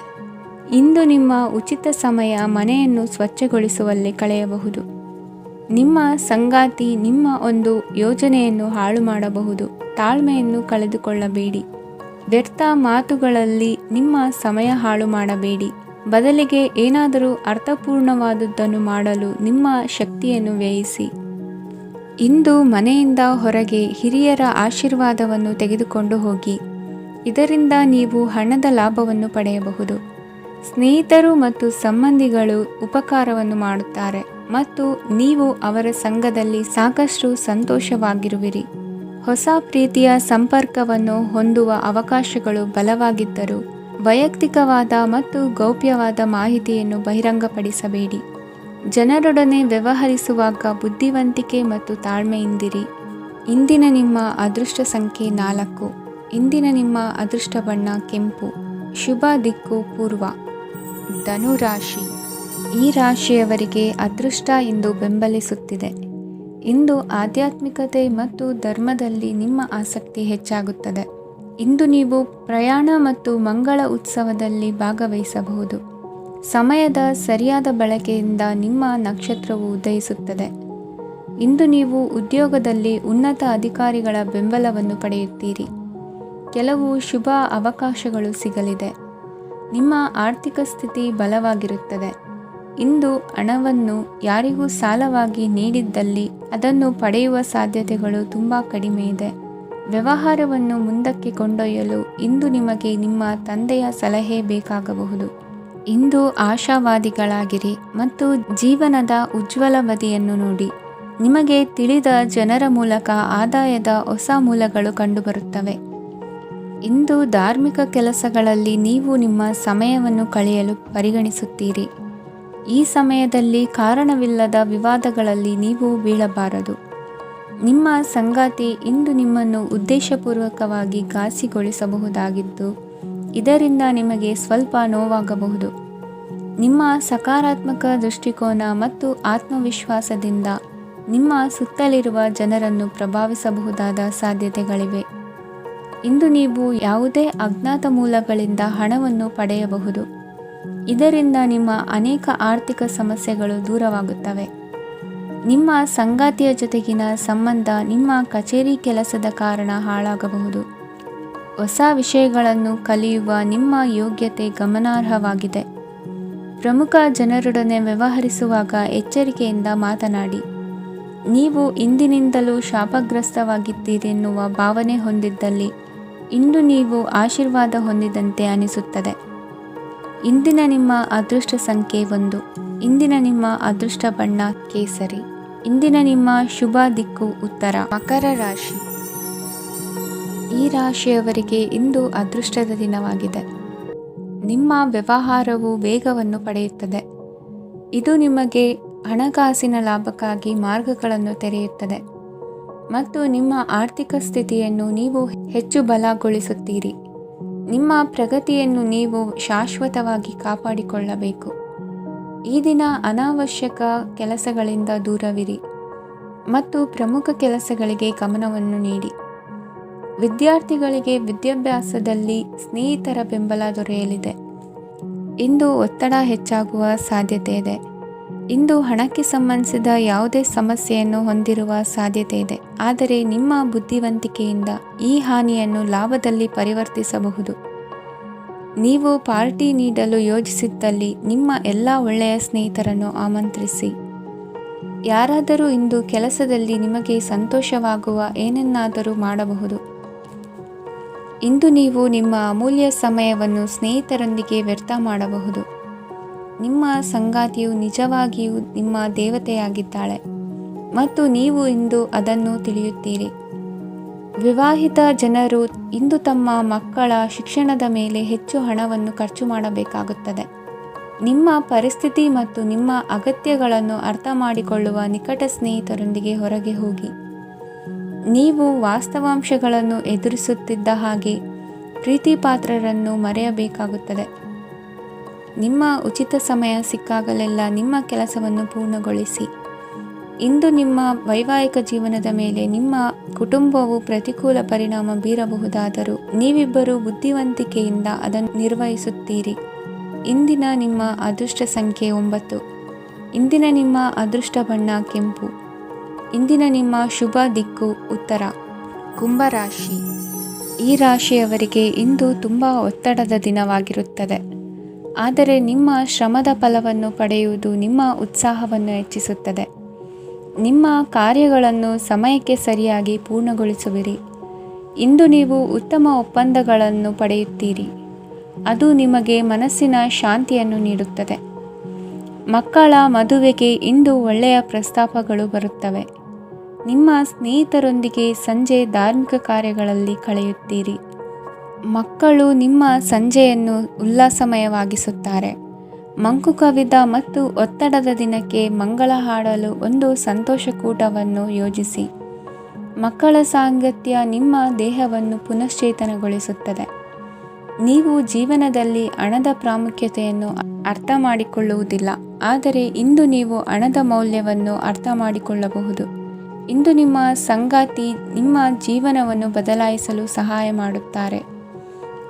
ಇಂದು ನಿಮ್ಮ ಉಚಿತ ಸಮಯ ಮನೆಯನ್ನು ಸ್ವಚ್ಛಗೊಳಿಸುವಲ್ಲಿ ಕಳೆಯಬಹುದು. ನಿಮ್ಮ ಸಂಗಾತಿ ನಿಮ್ಮ ಒಂದು ಯೋಜನೆಯನ್ನು ಹಾಳು ಮಾಡಬಹುದು. ತಾಳ್ಮೆಯನ್ನು ಕಳೆದುಕೊಳ್ಳಬೇಡಿ. ವ್ಯರ್ಥ ಮಾತುಗಳಲ್ಲಿ ನಿಮ್ಮ ಸಮಯ ಹಾಳು ಮಾಡಬೇಡಿ. ಬದಲಿಗೆ ಏನಾದರೂ ಅರ್ಥಪೂರ್ಣವಾದುದನ್ನು ಮಾಡಲು ನಿಮ್ಮ ಶಕ್ತಿಯನ್ನು ವ್ಯಯಿಸಿ. ಇಂದು ಮನೆಯಿಂದ ಹೊರಗೆ ಹಿರಿಯರ ಆಶೀರ್ವಾದವನ್ನು ತೆಗೆದುಕೊಂಡು ಹೋಗಿ. ಇದರಿಂದ ನೀವು ಹಣದ ಲಾಭವನ್ನು ಪಡೆಯಬಹುದು. ಸ್ನೇಹಿತರು ಮತ್ತು ಸಂಬಂಧಿಗಳು ಉಪಕಾರವನ್ನು ಮಾಡುತ್ತಾರೆ ಮತ್ತು ನೀವು ಅವರ ಸಂಘದಲ್ಲಿ ಸಾಕಷ್ಟು ಸಂತೋಷವಾಗಿರುವಿರಿ. ಹೊಸ ಪ್ರೀತಿಯ ಸಂಪರ್ಕವನ್ನು ಹೊಂದುವ ಅವಕಾಶಗಳು ಬಲವಾಗಿದ್ದರೂ ವೈಯಕ್ತಿಕವಾದ ಮತ್ತು ಗೌಪ್ಯವಾದ ಮಾಹಿತಿಯನ್ನು ಬಹಿರಂಗಪಡಿಸಬೇಡಿ. ಜನರೊಡನೆ ವ್ಯವಹರಿಸುವಾಗ ಬುದ್ಧಿವಂತಿಕೆ ಮತ್ತು ತಾಳ್ಮೆಯಿಂದಿರಿ. ಇಂದಿನ ನಿಮ್ಮ ಅದೃಷ್ಟ ಸಂಖ್ಯೆ 4. ಇಂದಿನ ನಿಮ್ಮ ಅದೃಷ್ಟ ಬಣ್ಣ ಕೆಂಪು. ಶುಭ ದಿಕ್ಕು ಪೂರ್ವ. ಧನುರಾಶಿ. ಈ ರಾಶಿಯವರಿಗೆ ಅದೃಷ್ಟ ಇಂದು ಬೆಂಬಲಿಸುತ್ತಿದೆ. ಇಂದು ಆಧ್ಯಾತ್ಮಿಕತೆ ಮತ್ತು ಧರ್ಮದಲ್ಲಿ ನಿಮ್ಮ ಆಸಕ್ತಿ ಹೆಚ್ಚಾಗುತ್ತದೆ. ಇಂದು ನೀವು ಪ್ರಯಾಣ ಮತ್ತು ಮಂಗಳ ಉತ್ಸವದಲ್ಲಿ ಭಾಗವಹಿಸಬಹುದು. ಸಮಯದ ಸರಿಯಾದ ಬಳಕೆಯಿಂದ ನಿಮ್ಮ ನಕ್ಷತ್ರವು ಉದಯಿಸುತ್ತದೆ. ಇಂದು ನೀವು ಉದ್ಯೋಗದಲ್ಲಿ ಉನ್ನತ ಅಧಿಕಾರಿಗಳ ಬೆಂಬಲವನ್ನು ಪಡೆಯುತ್ತೀರಿ. ಕೆಲವು ಶುಭ ಅವಕಾಶಗಳು ಸಿಗಲಿದೆ. ನಿಮ್ಮ ಆರ್ಥಿಕ ಸ್ಥಿತಿ ಬಲವಾಗಿರುತ್ತದೆ. ಇಂದು ಹಣವನ್ನು ಯಾರಿಗೂ ಸಾಲವಾಗಿ ನೀಡಿದ್ದಲ್ಲಿ ಅದನ್ನು ಪಡೆಯುವ ಸಾಧ್ಯತೆಗಳು ತುಂಬ ಕಡಿಮೆ ಇದೆ. ವ್ಯವಹಾರವನ್ನು ಮುಂದಕ್ಕೆ ಕೊಂಡೊಯ್ಯಲು ಇಂದು ನಿಮಗೆ ನಿಮ್ಮ ತಂದೆಯ ಸಲಹೆ ಬೇಕಾಗಬಹುದು. ಇಂದು ಆಶಾವಾದಿಗಳಾಗಿರಿ ಮತ್ತು ಜೀವನದ ಉಜ್ವಲ ಬದಿಯನ್ನು ನೋಡಿ. ನಿಮಗೆ ತಿಳಿದ ಜನರ ಮೂಲಕ ಆದಾಯದ ಹೊಸ ಮೂಲಗಳು ಕಂಡುಬರುತ್ತವೆ. ಇಂದು ಧಾರ್ಮಿಕ ಕೆಲಸಗಳಲ್ಲಿ ನೀವು ನಿಮ್ಮ ಸಮಯವನ್ನು ಕಳೆಯಲು ಪರಿಗಣಿಸುತ್ತೀರಿ. ಈ ಸಮಯದಲ್ಲಿ ಕಾರಣವಿಲ್ಲದ ವಿವಾದಗಳಲ್ಲಿ ನೀವು ಬೀಳಬಾರದು. ನಿಮ್ಮ ಸಂಗಾತಿ ಇಂದು ನಿಮ್ಮನ್ನು ಉದ್ದೇಶಪೂರ್ವಕವಾಗಿ ಘಾಸಿಗೊಳಿಸಬಹುದಾಗಿದ್ದು ಇದರಿಂದ ನಿಮಗೆ ಸ್ವಲ್ಪ ನೋವಾಗಬಹುದು. ನಿಮ್ಮ ಸಕಾರಾತ್ಮಕ ದೃಷ್ಟಿಕೋನ ಮತ್ತು ಆತ್ಮವಿಶ್ವಾಸದಿಂದ ನಿಮ್ಮ ಸುತ್ತಲಿರುವ ಜನರನ್ನು ಪ್ರಭಾವಿಸಬಹುದಾದ ಸಾಧ್ಯತೆಗಳಿವೆ. ಇಂದು ನೀವು ಯಾವುದೇ ಅಜ್ಞಾತ ಮೂಲಗಳಿಂದ ಹಣವನ್ನು ಪಡೆಯಬಹುದು. ಇದರಿಂದ ನಿಮ್ಮ ಅನೇಕ ಆರ್ಥಿಕ ಸಮಸ್ಯೆಗಳು ದೂರವಾಗುತ್ತವೆ. ನಿಮ್ಮ ಸಂಗಾತಿಯ ಜೊತೆಗಿನ ಸಂಬಂಧ ನಿಮ್ಮ ಕಚೇರಿ ಕೆಲಸದ ಕಾರಣ ಹಾಳಾಗಬಹುದು. ಹೊಸ ವಿಷಯಗಳನ್ನು ಕಲಿಯುವ ನಿಮ್ಮ ಯೋಗ್ಯತೆ ಗಮನಾರ್ಹವಾಗಿದೆ. ಪ್ರಮುಖ ಜನರೊಡನೆ ವ್ಯವಹರಿಸುವಾಗ ಎಚ್ಚರಿಕೆಯಿಂದ ಮಾತನಾಡಿ. ನೀವು ಇಂದಿನಿಂದಲೂ ಶಾಪಗ್ರಸ್ತವಾಗಿದ್ದೀರೆನ್ನುವ ಭಾವನೆ ಹೊಂದಿದ್ದಲ್ಲಿ ಇಂದು ನೀವು ಆಶೀರ್ವಾದ ಹೊಂದಿದಂತೆ ಅನಿಸುತ್ತದೆ. ಇಂದಿನ ನಿಮ್ಮ ಅದೃಷ್ಟ ಸಂಖ್ಯೆ 1. ಇಂದಿನ ನಿಮ್ಮ ಅದೃಷ್ಟ ಬಣ್ಣ ಕೇಸರಿ. ಇಂದಿನ ನಿಮ್ಮ ಶುಭ ದಿಕ್ಕು ಉತ್ತರ. ಮಕರ ರಾಶಿ. ಈ ರಾಶಿಯವರಿಗೆ ಇಂದು ಅದೃಷ್ಟದ ದಿನವಾಗಿದೆ. ನಿಮ್ಮ ವ್ಯವಹಾರವು ವೇಗವನ್ನು ಪಡೆಯುತ್ತದೆ. ಇದು ನಿಮಗೆ ಹಣಕಾಸಿನ ಲಾಭಕ್ಕಾಗಿ ಮಾರ್ಗಗಳನ್ನು ತೆರೆಯುತ್ತದೆ ಮತ್ತು ನಿಮ್ಮ ಆರ್ಥಿಕ ಸ್ಥಿತಿಯನ್ನು ನೀವು ಹೆಚ್ಚು ಬಲಗೊಳಿಸುತ್ತೀರಿ. ನಿಮ್ಮ ಪ್ರಗತಿಯನ್ನು ನೀವು ಶಾಶ್ವತವಾಗಿ ಕಾಪಾಡಿಕೊಳ್ಳಬೇಕು. ಈ ದಿನ ಅನಾವಶ್ಯಕ ಕೆಲಸಗಳಿಂದ ದೂರವಿರಿ ಮತ್ತು ಪ್ರಮುಖ ಕೆಲಸಗಳಿಗೆ ಗಮನವನ್ನು ನೀಡಿ. ವಿದ್ಯಾರ್ಥಿಗಳಿಗೆ ವಿದ್ಯಾಭ್ಯಾಸದಲ್ಲಿ ಸ್ನೇಹಿತರ ಬೆಂಬಲ ದೊರೆಯಲಿದೆ. ಇಂದು ಒತ್ತಡ ಹೆಚ್ಚಾಗುವ ಸಾಧ್ಯತೆ ಇದೆ. ಇಂದು ಹಣಕ್ಕೆ ಸಂಬಂಧಿಸಿದ ಯಾವುದೇ ಸಮಸ್ಯೆಯನ್ನು ಹೊಂದಿರುವ ಸಾಧ್ಯತೆ ಇದೆ, ಆದರೆ ನಿಮ್ಮ ಬುದ್ಧಿವಂತಿಕೆಯಿಂದ ಈ ಹಾನಿಯನ್ನು ಲಾಭದಲ್ಲಿ ಪರಿವರ್ತಿಸಬಹುದು. ನೀವು ಪಾರ್ಟಿ ನೀಡಲು ಯೋಜಿಸಿದ್ದಲ್ಲಿ ನಿಮ್ಮ ಎಲ್ಲ ಒಳ್ಳೆಯ ಸ್ನೇಹಿತರನ್ನು ಆಮಂತ್ರಿಸಿ. ಯಾರಾದರೂ ಇಂದು ಕೆಲಸದಲ್ಲಿ ನಿಮಗೆ ಸಂತೋಷವಾಗುವ ಏನನ್ನಾದರೂ ಮಾಡಬಹುದು. ಇಂದು ನೀವು ನಿಮ್ಮ ಅಮೂಲ್ಯ ಸಮಯವನ್ನು ಸ್ನೇಹಿತರೊಂದಿಗೆ ವ್ಯರ್ಥ ಮಾಡಬಹುದು. ನಿಮ್ಮ ಸಂಗಾತಿಯು ನಿಜವಾಗಿಯೂ ನಿಮ್ಮ ದೇವತೆಯಾಗಿದ್ದಾಳೆ ಮತ್ತು ನೀವು ಇಂದು ಅದನ್ನು ತಿಳಿಯುತ್ತೀರಿ. ವಿವಾಹಿತ ಜನರು ಇಂದು ತಮ್ಮ ಮಕ್ಕಳ ಶಿಕ್ಷಣದ ಮೇಲೆ ಹೆಚ್ಚು ಹಣವನ್ನು ಖರ್ಚು ಮಾಡಬೇಕಾಗುತ್ತದೆ. ನಿಮ್ಮ ಪರಿಸ್ಥಿತಿ ಮತ್ತು ನಿಮ್ಮ ಅಗತ್ಯಗಳನ್ನು ಅರ್ಥ ಮಾಡಿಕೊಳ್ಳುವ ನಿಕಟ ಸ್ನೇಹಿತರೊಂದಿಗೆ ಹೊರಗೆ ಹೋಗಿ. ನೀವು ವಾಸ್ತವಾಂಶಗಳನ್ನು ಎದುರಿಸುತ್ತಿದ್ದ ಹಾಗೆ ಪ್ರೀತಿಪಾತ್ರರನ್ನು ಮರೆಯಬೇಕಾಗುತ್ತದೆ. ನಿಮ್ಮ ಉಚಿತ ಸಮಯ ಸಿಕ್ಕಾಗಲೆಲ್ಲ ನಿಮ್ಮ ಕೆಲಸವನ್ನು ಪೂರ್ಣಗೊಳಿಸಿ. ಇಂದು ನಿಮ್ಮ ವೈವಾಹಿಕ ಜೀವನದ ಮೇಲೆ ನಿಮ್ಮ ಕುಟುಂಬವು ಪ್ರತಿಕೂಲ ಪರಿಣಾಮ ಬೀರಬಹುದಾದರೂ ನೀವಿಬ್ಬರು ಬುದ್ಧಿವಂತಿಕೆಯಿಂದ ಅದನ್ನು ನಿರ್ವಹಿಸುತ್ತೀರಿ. ಇಂದಿನ ನಿಮ್ಮ ಅದೃಷ್ಟ ಸಂಖ್ಯೆ 9. ಇಂದಿನ ನಿಮ್ಮ ಅದೃಷ್ಟ ಬಣ್ಣ ಕೆಂಪು. ಇಂದಿನ ನಿಮ್ಮ ಶುಭ ದಿಕ್ಕು ಉತ್ತರ. ಕುಂಭರಾಶಿ. ಈ ರಾಶಿಯವರಿಗೆ ಇಂದು ತುಂಬ ಒತ್ತಡದ ದಿನವಾಗಿರುತ್ತದೆ. ಆದರೆ ನಿಮ್ಮ ಶ್ರಮದ ಫಲವನ್ನು ಪಡೆಯುವುದು ನಿಮ್ಮ ಉತ್ಸಾಹವನ್ನು ಹೆಚ್ಚಿಸುತ್ತದೆ. ನಿಮ್ಮ ಕಾರ್ಯಗಳನ್ನು ಸಮಯಕ್ಕೆ ಸರಿಯಾಗಿ ಪೂರ್ಣಗೊಳಿಸುವಿರಿ. ಇಂದು ನೀವು ಉತ್ತಮ ಒಪ್ಪಂದಗಳನ್ನು ಪಡೆಯುತ್ತೀರಿ. ಅದು ನಿಮಗೆ ಮನಸ್ಸಿನ ಶಾಂತಿಯನ್ನು ನೀಡುತ್ತದೆ. ಮಕ್ಕಳ ಮದುವೆಗೆ ಇಂದು ಒಳ್ಳೆಯ ಪ್ರಸ್ತಾಪಗಳು ಬರುತ್ತವೆ. ನಿಮ್ಮ ಸ್ನೇಹಿತರೊಂದಿಗೆ ಸಂಜೆ ಧಾರ್ಮಿಕ ಕಾರ್ಯಗಳಲ್ಲಿ ಕಳೆಯುತ್ತೀರಿ. ಮಕ್ಕಳು ನಿಮ್ಮ ಸಂಜೆಯನ್ನು ಉಲ್ಲಾಸಮಯವಾಗಿಸುತ್ತಾರೆ. ಮಂಕು ಕವಿದ ಮತ್ತು ಒತ್ತಡದ ದಿನಕ್ಕೆ ಮಂಗಳ ಹಾಡಲು ಒಂದು ಸಂತೋಷಕೂಟವನ್ನು ಯೋಜಿಸಿ. ಮಕ್ಕಳ ಸಾಂಗತ್ಯ ನಿಮ್ಮ ದೇಹವನ್ನು ಪುನಶ್ಚೇತನಗೊಳಿಸುತ್ತದೆ. ನೀವು ಜೀವನದಲ್ಲಿ ಹಣದ ಪ್ರಾಮುಖ್ಯತೆಯನ್ನು ಅರ್ಥ ಮಾಡಿಕೊಳ್ಳುವುದಿಲ್ಲ, ಆದರೆ ಇಂದು ನೀವು ಹಣದ ಮೌಲ್ಯವನ್ನು ಅರ್ಥ ಮಾಡಿಕೊಳ್ಳಬಹುದು. ಇಂದು ನಿಮ್ಮ ಸಂಗಾತಿ ನಿಮ್ಮ ಜೀವನವನ್ನು ಬದಲಾಯಿಸಲು ಸಹಾಯ ಮಾಡುತ್ತಾರೆ.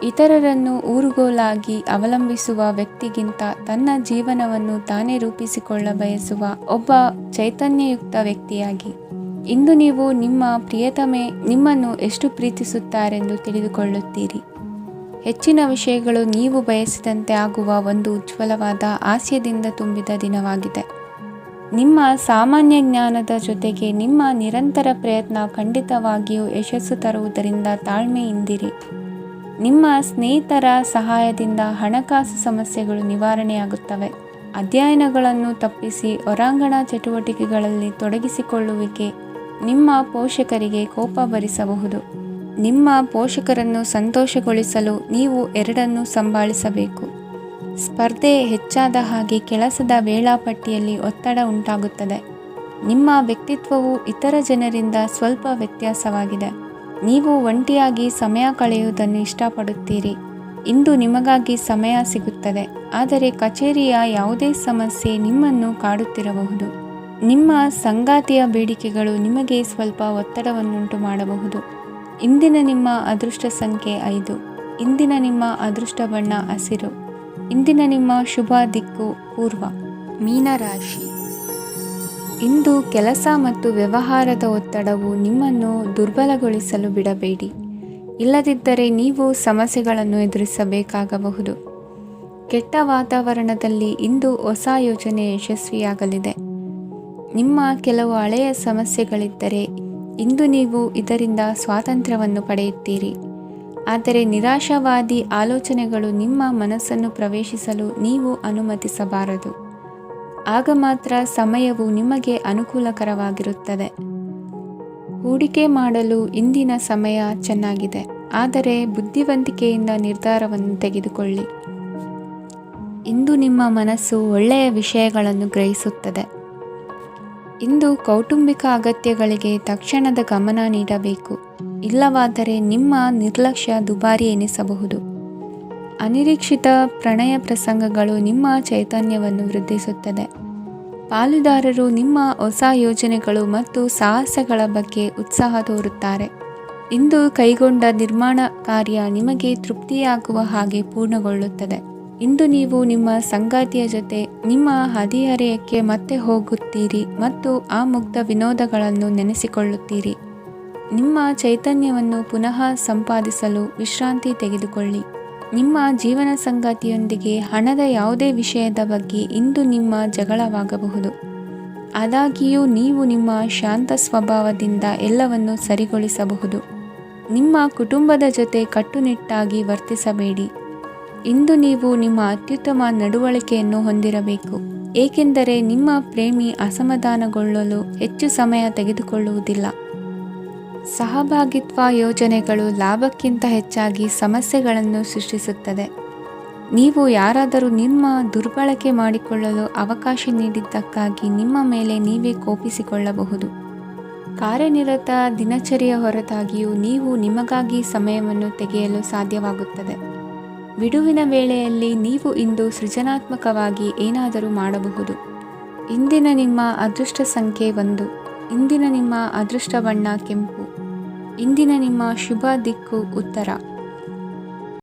ಇತರರನ್ನು ಊರುಗೋಲಾಗಿ ಅವಲಂಬಿಸುವ ವ್ಯಕ್ತಿಗಿಂತ ತನ್ನ ಜೀವನವನ್ನು ತಾನೇ ರೂಪಿಸಿಕೊಳ್ಳ ಬಯಸುವ ಒಬ್ಬ ಚೈತನ್ಯಯುಕ್ತ ವ್ಯಕ್ತಿಯಾಗಿ. ಇಂದು ನೀವು ನಿಮ್ಮ ಪ್ರಿಯತಮೆ ನಿಮ್ಮನ್ನು ಎಷ್ಟು ಪ್ರೀತಿಸುತ್ತಾರೆಂದು ತಿಳಿದುಕೊಳ್ಳುತ್ತೀರಿ. ಹೆಚ್ಚಿನ ವಿಷಯಗಳು ನೀವು ಬಯಸಿದಂತೆ ಆಗುವ ಒಂದು ಉಜ್ವಲವಾದ ಹಾಸ್ಯದಿಂದ ತುಂಬಿದ ದಿನವಾಗಿದೆ. ನಿಮ್ಮ ಸಾಮಾನ್ಯ ಜ್ಞಾನದ ಜೊತೆಗೆ ನಿಮ್ಮ ನಿರಂತರ ಪ್ರಯತ್ನ ಖಂಡಿತವಾಗಿಯೂ ಯಶಸ್ಸು ತರುವುದರಿಂದ ತಾಳ್ಮೆಯಿಂದಿರಿ. ನಿಮ್ಮ ಸ್ನೇಹಿತರ ಸಹಾಯದಿಂದ ಹಣಕಾಸು ಸಮಸ್ಯೆಗಳು ನಿವಾರಣೆಯಾಗುತ್ತವೆ. ಅಧ್ಯಯನಗಳನ್ನು ತಪ್ಪಿಸಿ ಹೊರಾಂಗಣ ಚಟುವಟಿಕೆಗಳಲ್ಲಿ ತೊಡಗಿಸಿಕೊಳ್ಳುವಿಕೆ ನಿಮ್ಮ ಪೋಷಕರಿಗೆ ಕೋಪ ಭರಿಸಬಹುದು. ನಿಮ್ಮ ಪೋಷಕರನ್ನು ಸಂತೋಷಗೊಳಿಸಲು ನೀವು ಎರಡನ್ನೂ ಸಂಭಾಳಿಸಬೇಕು. ಸ್ಪರ್ಧೆ ಹೆಚ್ಚಾದ ಹಾಗೆ ಕೆಲಸದ ವೇಳಾಪಟ್ಟಿಯಲ್ಲಿ ಒತ್ತಡ ಉಂಟಾಗುತ್ತದೆ. ನಿಮ್ಮ ವ್ಯಕ್ತಿತ್ವವು ಇತರ ಜನರಿಂದ ಸ್ವಲ್ಪ ವ್ಯತ್ಯಾಸವಾಗಿದೆ. ನೀವು ಒಂಟಿಯಾಗಿ ಸಮಯ ಕಳೆಯುವುದನ್ನು ಇಷ್ಟಪಡುತ್ತೀರಿ. ಇಂದು ನಿಮಗಾಗಿ ಸಮಯ ಸಿಗುತ್ತದೆ, ಆದರೆ ಕಚೇರಿಯ ಯಾವುದೇ ಸಮಸ್ಯೆ ನಿಮ್ಮನ್ನು ಕಾಡುತ್ತಿರಬಹುದು. ನಿಮ್ಮ ಸಂಗಾತಿಯ ಬೇಡಿಕೆಗಳು ನಿಮಗೆ ಸ್ವಲ್ಪ ಒತ್ತಡವನ್ನುಂಟು ಮಾಡಬಹುದು. ಇಂದಿನ ನಿಮ್ಮ ಅದೃಷ್ಟ ಸಂಖ್ಯೆ 5. ಇಂದಿನ ನಿಮ್ಮ ಅದೃಷ್ಟ ಬಣ್ಣ ಹಸಿರು. ಇಂದಿನ ನಿಮ್ಮ ಶುಭ ದಿಕ್ಕು ಪೂರ್ವ. ಮೀನರಾಶಿ. ಇಂದು ಕೆಲಸ ಮತ್ತು ವ್ಯವಹಾರದ ಒತ್ತಡವು ನಿಮ್ಮನ್ನು ದುರ್ಬಲಗೊಳಿಸಲು ಬಿಡಬೇಡಿ. ಇಲ್ಲದಿದ್ದರೆ ನೀವು ಸಮಸ್ಯೆಗಳನ್ನು ಎದುರಿಸಬೇಕಾಗಬಹುದು. ಕೆಟ್ಟ ವಾತಾವರಣದಲ್ಲಿ ಇಂದು ಹೊಸ ಯೋಜನೆ ಯಶಸ್ವಿಯಾಗಲಿದೆ. ನಿಮ್ಮ ಕೆಲವು ಹಳೆಯ ಸಮಸ್ಯೆಗಳಿದ್ದರೆ ಇಂದು ನೀವು ಇದರಿಂದ ಸ್ವಾತಂತ್ರ್ಯವನ್ನು ಪಡೆಯುತ್ತೀರಿ. ಆದರೆ ನಿರಾಶಾವಾದಿ ಆಲೋಚನೆಗಳು ನಿಮ್ಮ ಮನಸ್ಸನ್ನು ಪ್ರವೇಶಿಸಲು ನೀವು ಅನುಮತಿಸಬಾರದು. ಆಗ ಮಾತ್ರ ಸಮಯವು ನಿಮಗೆ ಅನುಕೂಲಕರವಾಗಿರುತ್ತದೆ. ಹೂಡಿಕೆ ಮಾಡಲು ಇಂದಿನ ಸಮಯ ಚೆನ್ನಾಗಿದೆ, ಆದರೆ ಬುದ್ಧಿವಂತಿಕೆಯಿಂದ ನಿರ್ಧಾರವನ್ನು ತೆಗೆದುಕೊಳ್ಳಿ. ಇಂದು ನಿಮ್ಮ ಮನಸ್ಸು ಒಳ್ಳೆಯ ವಿಷಯಗಳನ್ನು ಗ್ರಹಿಸುತ್ತದೆ. ಇಂದು ಕೌಟುಂಬಿಕ ಅಗತ್ಯಗಳಿಗೆ ತಕ್ಷಣದ ಗಮನ ನೀಡಬೇಕು. ಇಲ್ಲವಾದರೆ ನಿಮ್ಮ ನಿರ್ಲಕ್ಷ್ಯ ದುಬಾರಿ ಎನಿಸಬಹುದು. ಅನಿರೀಕ್ಷಿತ ಪ್ರಣಯ ಪ್ರಸಂಗಗಳು ನಿಮ್ಮ ಚೈತನ್ಯವನ್ನು ವೃದ್ಧಿಸುತ್ತದೆ. ಪಾಲುದಾರರು ನಿಮ್ಮ ಹೊಸ ಯೋಜನೆಗಳು ಮತ್ತು ಸಾಹಸಗಳ ಬಗ್ಗೆ ಉತ್ಸಾಹ ತೋರುತ್ತಾರೆ. ಇಂದು ಕೈಗೊಂಡ ನಿರ್ಮಾಣ ಕಾರ್ಯ ನಿಮಗೆ ತೃಪ್ತಿಯಾಗುವ ಹಾಗೆ ಪೂರ್ಣಗೊಳ್ಳುತ್ತದೆ. ಇಂದು ನೀವು ನಿಮ್ಮ ಸಂಗಾತಿಯ ಜೊತೆ ನಿಮ್ಮ ಹದಿಹರೆಯಕ್ಕೆ ಮತ್ತೆ ಹೋಗುತ್ತೀರಿ ಮತ್ತು ಆ ಮುಗ್ಧ ವಿನೋದಗಳನ್ನು ನೆನೆಸಿಕೊಳ್ಳುತ್ತೀರಿ. ನಿಮ್ಮ ಚೈತನ್ಯವನ್ನು ಪುನಃ ಸಂಪಾದಿಸಲು ವಿಶ್ರಾಂತಿ ತೆಗೆದುಕೊಳ್ಳಿ. ನಿಮ್ಮ ಜೀವನ ಸಂಗಾತಿಯೊಂದಿಗೆ ಹಣದ ಯಾವುದೇ ವಿಷಯದ ಬಗ್ಗೆ ಇಂದು ನಿಮ್ಮ ಜಗಳವಾಗಬಹುದು. ಆದಾಗ್ಯೂ ನೀವು ನಿಮ್ಮ ಶಾಂತ ಸ್ವಭಾವದಿಂದ ಎಲ್ಲವನ್ನು ಸರಿಗೊಳಿಸಬಹುದು. ನಿಮ್ಮ ಕುಟುಂಬದ ಜೊತೆ ಕಟ್ಟುನಿಟ್ಟಾಗಿ ವರ್ತಿಸಬೇಡಿ. ಇಂದು ನೀವು ನಿಮ್ಮ ಅತ್ಯುತ್ತಮ ನಡವಳಿಕೆಯನ್ನು ಹೊಂದಿರಬೇಕು, ಏಕೆಂದರೆ ನಿಮ್ಮ ಪ್ರೇಮಿ ಅಸಮಾಧಾನಗೊಳ್ಳಲು ಹೆಚ್ಚು ಸಮಯ ತೆಗೆದುಕೊಳ್ಳುವುದಿಲ್ಲ. ಸಹಭಾಗಿತ್ವ ಯೋಜನೆಗಳು ಲಾಭಕ್ಕಿಂತ ಹೆಚ್ಚಾಗಿ ಸಮಸ್ಯೆಗಳನ್ನು ಸೃಷ್ಟಿಸುತ್ತದೆ. ನೀವು ಯಾರಾದರೂ ನಿಮ್ಮ ದುರ್ಬಳಕೆ ಮಾಡಿಕೊಳ್ಳಲು ಅವಕಾಶ ನೀಡಿದ್ದಕ್ಕಾಗಿ ನಿಮ್ಮ ಮೇಲೆ ನೀವೇ ಕೋಪಿಸಿಕೊಳ್ಳಬಹುದು. ಕಾರ್ಯನಿರತ ದಿನಚರಿಯ ಹೊರತಾಗಿಯೂ ನೀವು ನಿಮಗಾಗಿ ಸಮಯವನ್ನು ತೆಗೆಯಲು ಸಾಧ್ಯವಾಗುತ್ತದೆ. ಬಿಡುವಿನ ವೇಳೆಯಲ್ಲಿ ನೀವು ಇಂದು ಸೃಜನಾತ್ಮಕವಾಗಿ ಏನಾದರೂ ಮಾಡಬಹುದು. ಇಂದಿನ ನಿಮ್ಮ ಅದೃಷ್ಟ ಸಂಖ್ಯೆ 1. ಇಂದಿನ ನಿಮ್ಮ ಅದೃಷ್ಟ ಬಣ್ಣ ಕೆಂಪು. ಇಂದಿನ ನಿಮ್ಮ ಶುಭ ದಿಕ್ಕು ಉತ್ತರ.